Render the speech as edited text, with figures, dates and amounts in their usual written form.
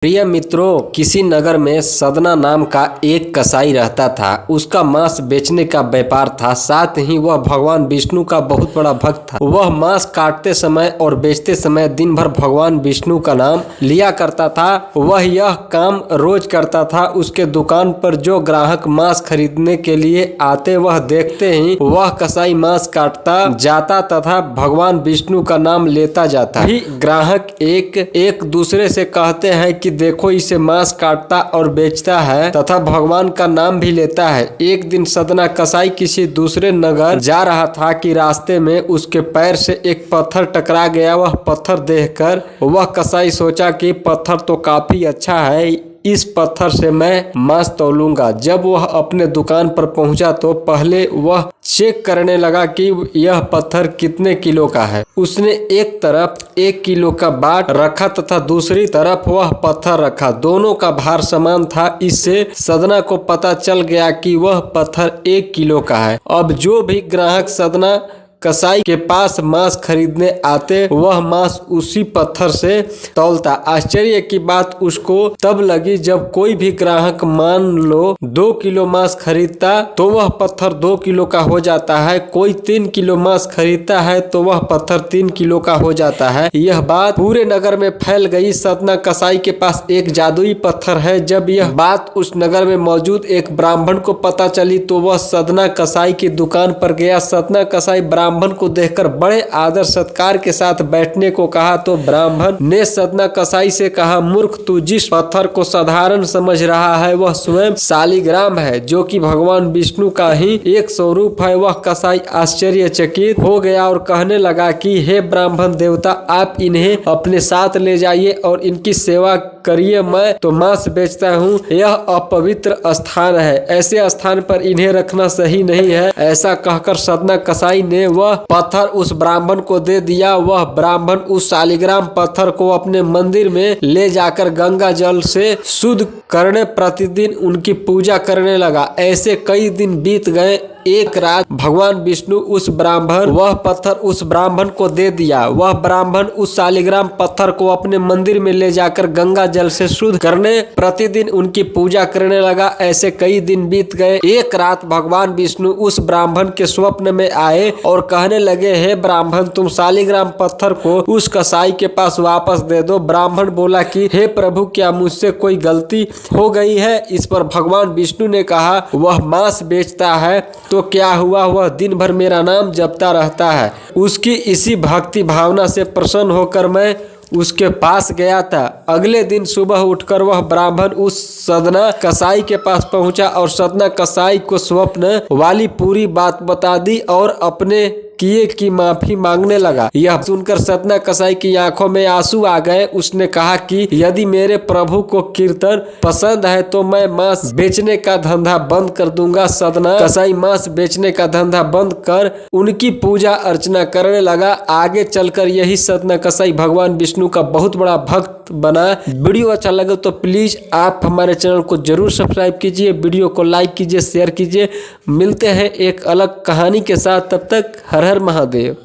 प्रिय मित्रों, किसी नगर में सदना नाम का एक कसाई रहता था। उसका मांस बेचने का व्यापार था, साथ ही वह भगवान विष्णु का बहुत बड़ा भक्त था। वह मांस काटते समय और बेचते समय दिन भर भगवान विष्णु का नाम लिया करता था। वह यह काम रोज करता था। उसके दुकान पर जो ग्राहक मांस खरीदने के लिए आते, वह देखते ही वह कसाई मांस काटता जाता तथा भगवान विष्णु का नाम लेता जाता। भी ग्राहक एक दूसरे से कहते हैं कि देखो, इसे मांस काटता और बेचता है तथा भगवान का नाम भी लेता है। एक दिन सदना कसाई किसी दूसरे नगर जा रहा था कि रास्ते में उसके पैर से एक पत्थर टकरा गया। वह पत्थर देखकर वह कसाई सोचा कि पत्थर तो काफी अच्छा है, इस पत्थर से मैं मांस तौलूंगा। जब वह अपने दुकान पर पहुंचा तो पहले वह चेक करने लगा कि यह पत्थर कितने किलो का है। उसने एक तरफ 1 किलो का बाट रखा तथा दूसरी तरफ वह पत्थर रखा। दोनों का भार समान था। इससे सदना को पता चल गया कि वह पत्थर 1 किलो का है। अब जो भी ग्राहक सदना कसाई के पास मांस खरीदने आते, वह मांस उसी पत्थर से तौलता। आश्चर्य की बात उसको तब लगी जब कोई भी ग्राहक मान लो 2 किलो मांस खरीदता तो वह पत्थर 2 किलो का हो जाता है। कोई 3 किलो मांस खरीदता है तो वह पत्थर 3 किलो का हो जाता है। यह बात पूरे नगर में फैल गई। सदना कसाई के पास एक जादुई पत्थर है। जब यह बात उस नगर में मौजूद एक ब्राह्मण को पता चली तो वह सदना कसाई की दुकान पर गया। सदना कसाई ब्राह्मण को देखकर बड़े आदर सत्कार के साथ बैठने को कहा तो ब्राह्मण ने सदना कसाई से कहा, मूर्ख, तू जिस पत्थर को साधारण समझ रहा है वह स्वयं शालिग्राम है, जो कि भगवान विष्णु का ही एक स्वरूप है। वह कसाई आश्चर्यचकित हो गया और कहने लगा कि हे ब्राह्मण देवता, आप इन्हें अपने साथ ले जाइए और इनकी सेवा करिए। मैं तो मांस बेचता हूँ, यह अपवित्र स्थान है, ऐसे स्थान पर इन्हें रखना सही नहीं है। ऐसा कहकर सदना कसाई ने वह पत्थर उस ब्राह्मण को दे दिया। वह ब्राह्मण उस शालिग्राम पत्थर को अपने मंदिर में ले जाकर गंगा जल से शुद्ध करने प्रतिदिन उनकी पूजा करने लगा। ऐसे कई दिन बीत गए। एक रात भगवान विष्णु वह पत्थर उस ब्राह्मण को दे दिया। वह ब्राह्मण उस शालिग्राम पत्थर को अपने मंदिर में ले जाकर गंगा जल से शुद्ध करने प्रतिदिन उनकी पूजा करने लगा। ऐसे कई दिन बीत गए। एक रात भगवान विष्णु उस ब्राह्मण के स्वप्न में आए और कहने लगे, हे ब्राह्मण, तुम शालिग्राम पत्थर को उस कसाई के पास वापस दे दो। ब्राह्मण बोला कि हे प्रभु, क्या मुझसे कोई गलती हो गई है? इस पर भगवान विष्णु ने कहा, वह मांस बेचता है तो क्या हुआ, वह दिन भर मेरा नाम जपता रहता है। उसकी इसी भक्ति भावना से प्रसन्न होकर मैं उसके पास गया था। अगले दिन सुबह उठकर वह ब्राह्मण उस सदना कसाई के पास पहुंचा और सदना कसाई को स्वप्न वाली पूरी बात बता दी और अपने किए की माफी मांगने लगा। यह सुनकर सदना कसाई की आंखों में आंसू आ गए। उसने कहा कि यदि मेरे प्रभु को कीर्तन पसंद है तो मैं मांस बेचने का धंधा बंद कर दूंगा। सदना कसाई मांस बेचने का धंधा बंद कर उनकी पूजा अर्चना करने लगा। आगे चलकर यही सदना कसाई भगवान विष्णु का बहुत बड़ा भक्त बना। वीडियो अच्छा लगे तो प्लीज आप हमारे चैनल को जरूर सब्सक्राइब कीजिए, वीडियो को लाइक कीजिए, शेयर कीजिए। मिलते हैं एक अलग कहानी के साथ, तब तक हर हर महादेव।